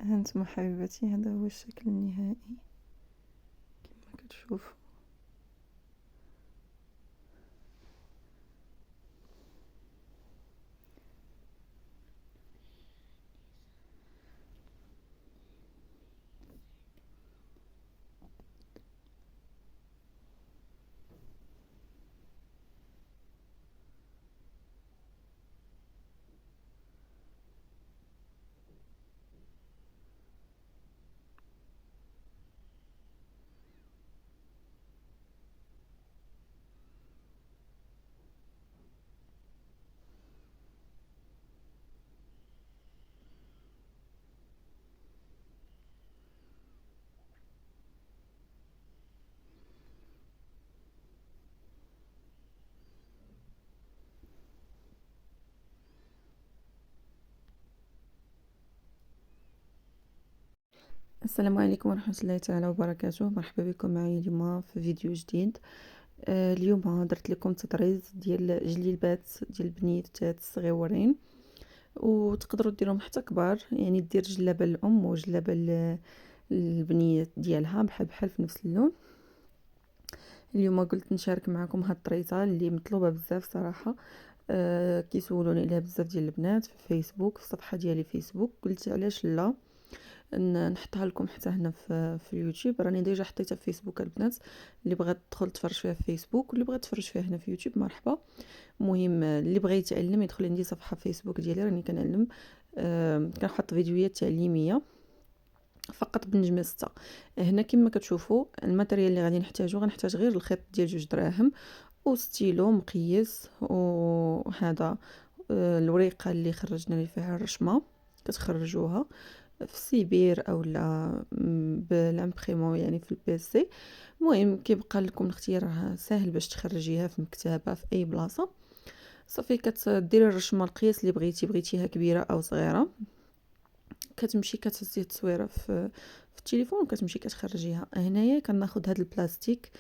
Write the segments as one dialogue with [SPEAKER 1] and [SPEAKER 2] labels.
[SPEAKER 1] هانتوما حبيباتي، هذا هو الشكل النهائي كما كتشوفوا. السلام عليكم ورحمة الله تعالى وبركاته. مرحبا بكم معي اليوم في فيديو جديد. اليوم درت لكم تطريز ديال جليبات ديال البنيتات الصغيورين، وتقدروا ديروهم حتى كبار، يعني دير جلابه للام وجلابه للبنيات ديالها بحال في نفس اللون. اليوم قلت نشارك معكم هاد الطريزه اللي مطلوبه بزاف صراحه. كيسولوني عليها بزاف ديال البنات في فيسبوك، في الصفحه ديالي فيسبوك. قلت علاش لا نحطها لكم حتى هنا في اليوتيوب. راني ديجا حطيتها في فيسبوك البنات، اللي بغات تدخل تفرج فيها في فيسبوك واللي بغات تفرج فيها هنا في يوتيوب مرحبا. المهم اللي بغى يتعلم يدخل عندي صفحه فيسبوك ديالي، راني كنعلم. كنحط فيديوهات تعليميه فقط بالنجمه 6. هنا كما كتشوفوا الماتيريال اللي غادي نحتاجو، غنحتاج غير الخيط ديال 2 دراهم وستيلو مقيس، وهذا الوريقه اللي خرجنا اللي فيها الرشمه كتخرجوها في سيبير او لا بالامبريمون يعني في البيسي. المهم كيبقى لكم الاختيار سهل باش تخرجيها في مكتبه في اي بلاصه. صافي كتديري الرشمه القياس اللي بغيتيها كبيره او صغيره، كتمشي كتهزي التصويره في التليفون وكتمشي كتخرجيها. هنايا كناخذ هذا البلاستيك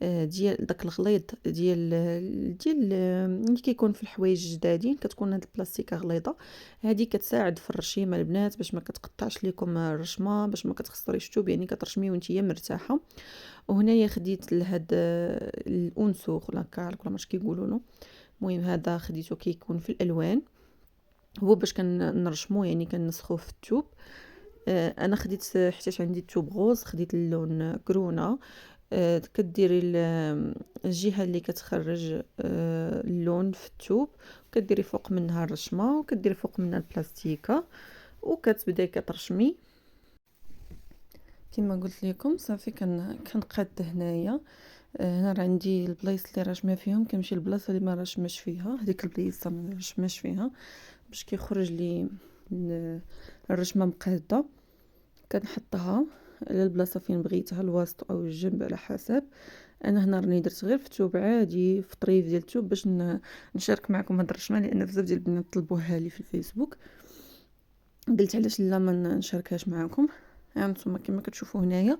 [SPEAKER 1] ديال داك الغليظ ديال اللي كيكون في الحوايج الجدادين، كتكون هاد البلاستيكه غليظه. هذه كتساعد في الرشيمه البنات باش ما كتقطعش لكم الرشمه، باش ما كتخسريش الثوب، يعني كترشمي وانتي مرتاحه. وهنايا خديت لهاد الانسوخ ولا كارك ولا ماش كيقولوا له. المهم هذا خديته كيكون في الالوان، هو باش كنرشمو يعني كنسخوه في الثوب. انا خديت حيت عندي الثوب غوز، خديت اللون كرونه. كديري الجهه اللي كتخرج اللون في الثوب، كديري فوق منها الرشمه وكديري فوق منها البلاستيكه وكتبداي كترشمي كما قلت لكم. صافي كنقاد هنايا. هنا راه عندي البلايص اللي راشمه فيهم، كنمشي البلاصه اللي ما راشمش فيها، هذيك البلايصه ما راشمش فيها باش كيخرج لي الرشمه مقاده. كنحطها على البلاصه فين بغيتها، الوسط او الجنب على حسب. انا هنا راني درت غير في الثوب عادي، في طريف ديال الثوب، باش نشارك معكم هاد الرشمه، لان بزاف ديال البنات طلبوها لي في الفيسبوك. قلت علاش لا ما نشاركهاش معكم. هانتوما كما كتشوفوا هنايا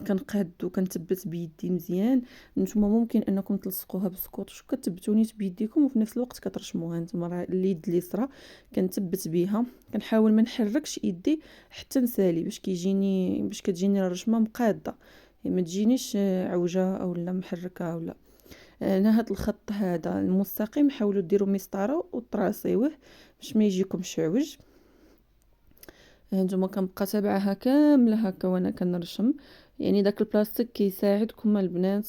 [SPEAKER 1] كنقاد وكنثبت بيدي مزيان. نتوما ممكن انكم تلصقوها بالسكوتش وكتثبتوا نيت بيديكم وفي نفس الوقت كترشموها. نتوما راه اليد اليسرى كنثبت بها، كنحاول ما نحركش يدي حتى نسالي باش كتجيني الرشمه مقاده، يعني ما تجينيش عوجه او لا محركه ولا. انا هاد الخط هذا المستقيم حاولوا ديروا مسطره وطراسيوه باش ما يجيكمش عوج. هانتوما كنبقى تابعها كامله هكا وانا كنرشم. يعني داك البلاستيك كيساعدكم البنات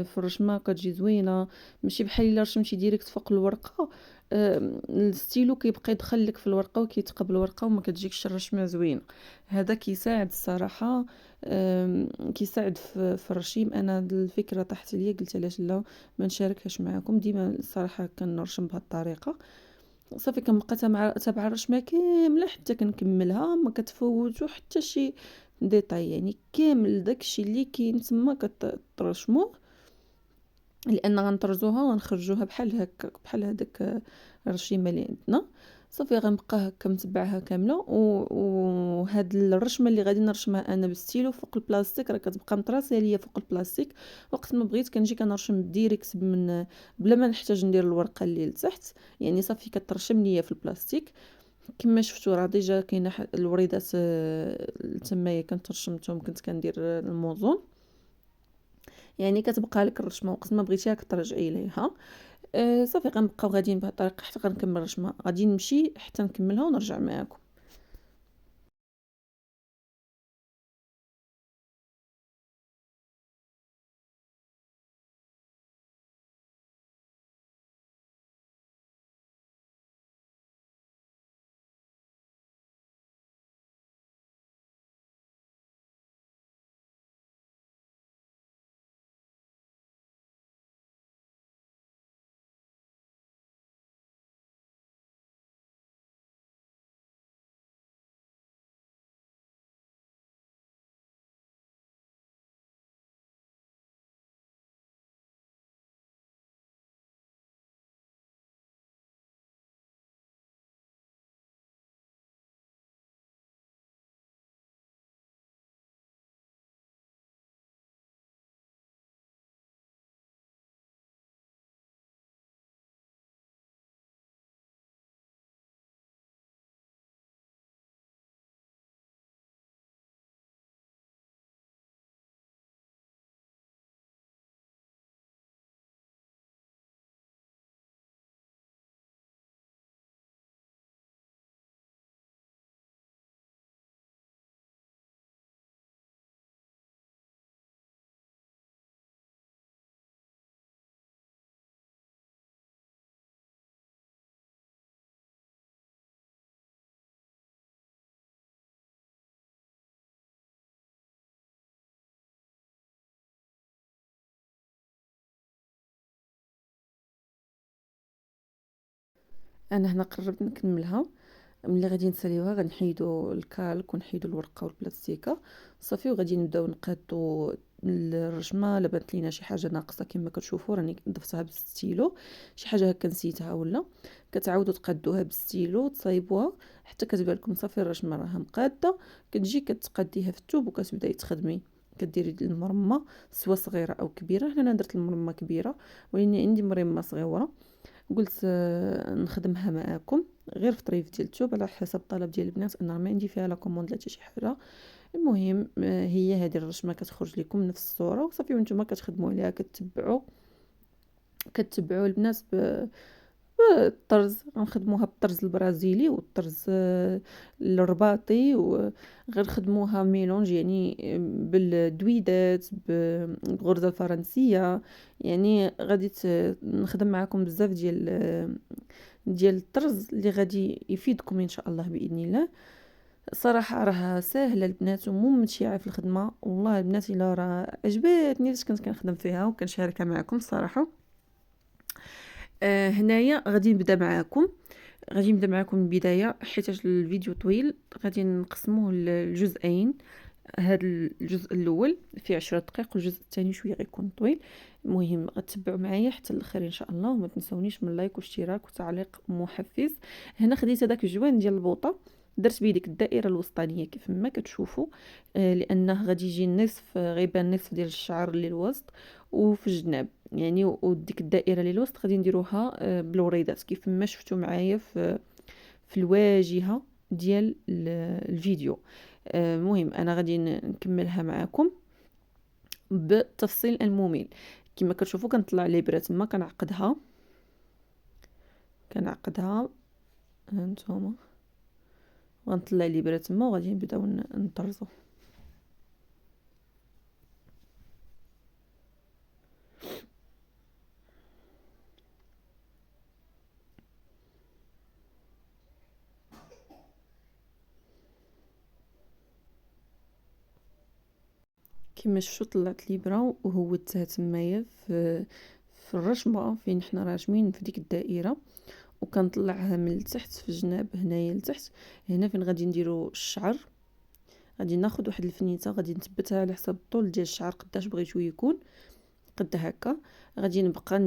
[SPEAKER 1] في الرشمه كتجي زوينه، ماشي بحال الا رشمتي ديريكت فوق الورقه. الستيلو كيبقى يدخل لك في الورقه وكيتقبل الورقه وما كتجيكش الرشمه زوينه. هذا كيساعد الصراحه، كيساعد في الرشيم. انا الفكره طاحت ليا قلت علاش لا ما نشاركهاش معكم. ديما الصراحه كنرشم بهذه الطريقه. صافي كنبقى تابعه الرشمه كامله حتى كنكملها، ما كتفوتوا حتى شي ديتاي، يعني كامل داكشي اللي كاين تما كترشموه، لان غنطرزوها ونخرجوها بحال هكا بحال هذاك الرشيمه اللي عندنا. صافي غنبقى هكا متبعها كامله. وهاد الرشمه اللي غادي نرشمها انا بالستيلو فوق البلاستيك راه كتبقى مطراسه ليا فوق البلاستيك. وقت ما بغيت كنجي كنرشم ديريكت بلا ما نحتاج ندير الورقه اللي لتحت، يعني صافي كترشم ليا في البلاستيك. كما شفتوا راه ديجا كاينه الوريدات تمايا كنت رشمتهم، كنت كندير الموزون، يعني كتبقى لك الرشمه، وقت ما بغيتيها كترجعي ليها. صافي غنبقاو غاديين بهذه الطريقه حتى غنكمل الرشمه، غادي نمشي حتى نكملها ونرجع معاكم. انا هنا قربت نكملها. ملي غادي نساليوها غنحيدو الكالك ونحيدو الورقه والبلاستيكه صافي، وغادي نبداو نقادو الرشمه. الا بانت لينا شي حاجه ناقصه كما كتشوفوا راني ضفتها بالستيلو، شي حاجه هكا نسيتها ولا كتعاودوا تقادوها بالستيلو تصايبوها حتى كتبان لكم صافي الرشمه راها مقاده. كتجي كتقاديها في الثوب وكتبداي تخدمي، كديري المرمى سوا صغيره او كبيره. هنا انا درت المرمى كبيره، ولكن عندي مرمى صغيره قلت نخدمها معاكم غير في طريف ديال الثوب على حسب طلب ديال البنات. انا ما عندي فيها لا كوموند لا حتى شي حاجه. المهم هي هذه الرشمه كتخرج لكم نفس الصوره وصافي، وانتم كتخدموا عليها كتبعوا البنات بالطرز. غنخدموها بالطرز البرازيلي والطرز الرباطي، وغنخدموها ميلونج يعني بالدويدات بالغرزه الفرنسيه. يعني غادي نخدم معكم بزاف ديال الطرز اللي غادي يفيدكم ان شاء الله باذن الله. صراحه راه ساهله البنات وممتعه في الخدمه، والله البنات الا راه عجبتني فاش كنت كنخدم فيها وكنشاركها معكم الصراحه. هنايا غادي نبدا معكم من البدايه حيت الفيديو طويل، غادي نقسموه لجزئين. هذا الجزء الاول فيه 10 دقائق والجزء الثاني شويه غيكون طويل. المهم غتبعوا معايا حتى الاخر ان شاء الله، وما تنسونيش من لايك واشتراك وتعليق محفز. هنا خديت هذاك الجوان ديال البوطه، درت بيه ديك الدائره الوسطانيه كيف ما كتشوفوا، لانه غادي يجي النصف غيبان نصف ديال الشعر اللي الوسط وفي الجناب يعني، وديك الدائره اللي الوسط غادي نديروها بالوريدات كيف ما شفتوا معايا في الواجهه ديال الفيديو. المهم انا غادي نكملها معكم بالتفصيل الممل. كما كتشوفوا كنطلع الابره تما كنعقدها هانتوما، غنطلع الابره تما وغادي نبداو نطرزو. كما شفتوا طلعت الابره وهوتها تمايا في الرشمه فين حنا راشمين في ديك الدائره، وكنطلعها من التحت في الجناب هنايا لتحت. هنا فين غادي نديرو الشعر غادي ناخذ واحد الفنيته غادي نثبتها على حسب الطول ديال الشعر قداش بغيتو يكون قد هكا. غادي نبقى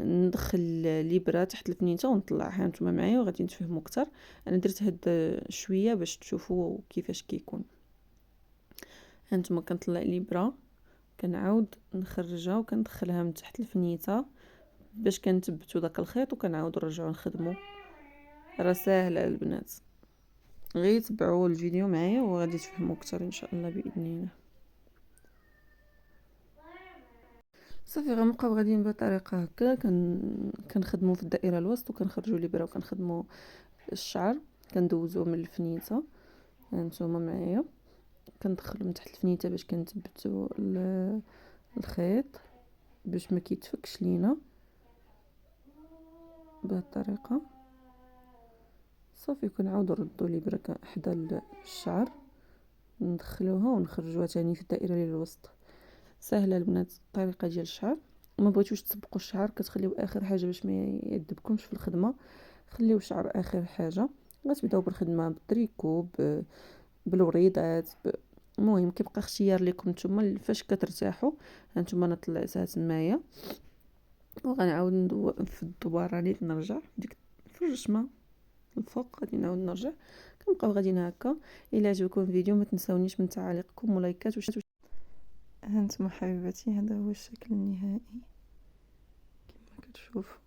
[SPEAKER 1] ندخل الابره تحت الفنيته ونطلعها نتوما معايا وغادي نتفهموا اكثر. انا درت هاد شويه باش تشوفوا كيفاش كيكون. هانتوما كنطلع الابره كنعاود نخرجها وكندخلها من تحت الفنيته باش كنثبتوا داك الخيط وكنعاودوا نرجعوا نخدموا. راه ساهله البنات. غير تبعوا الفيديو معايا وغادي تفهموا اكثر ان شاء الله باذن الله. صافي غنبقاو غاديين بطريقه هكا، كنخدموا في الدائره الوسط وكنخرجوا الابره وكنخدموا الشعر، كندوزو من الفنيته. هانتوما معايا كندخلو من تحت الفنيته باش كنثبتو الخيط باش ما كيتفكش لينا بهذه الطريقه. صافي كنعاودو نردو الابره حدا الشعر، ندخلوها ونخرجوها تاني في الدائره ديال الوسط. سهله البنات الطريقه ديال الشعر. ما بغيتوش تسبقوا الشعر كتخليو اخر حاجه باش ما يدبكمش في الخدمه، خليو الشعر اخر حاجه. غتبداو بالخدمه بالتريكو بالوريدات المهم كيبقى اختيار لكم نتوما فاش كترتاحوا. هانتوما انا طلعتها تمايا وغنعاود في الدوباره نيت نرجع ديك في الرشمه الفوق غادي نعاود نرجع. كنبقاو غاديين هكا. الا عجبكم الفيديو ما تنساونيش من تعاليقكم ولايكات هانتوما حبيباتي هذا هو الشكل النهائي كما كتشوفوا.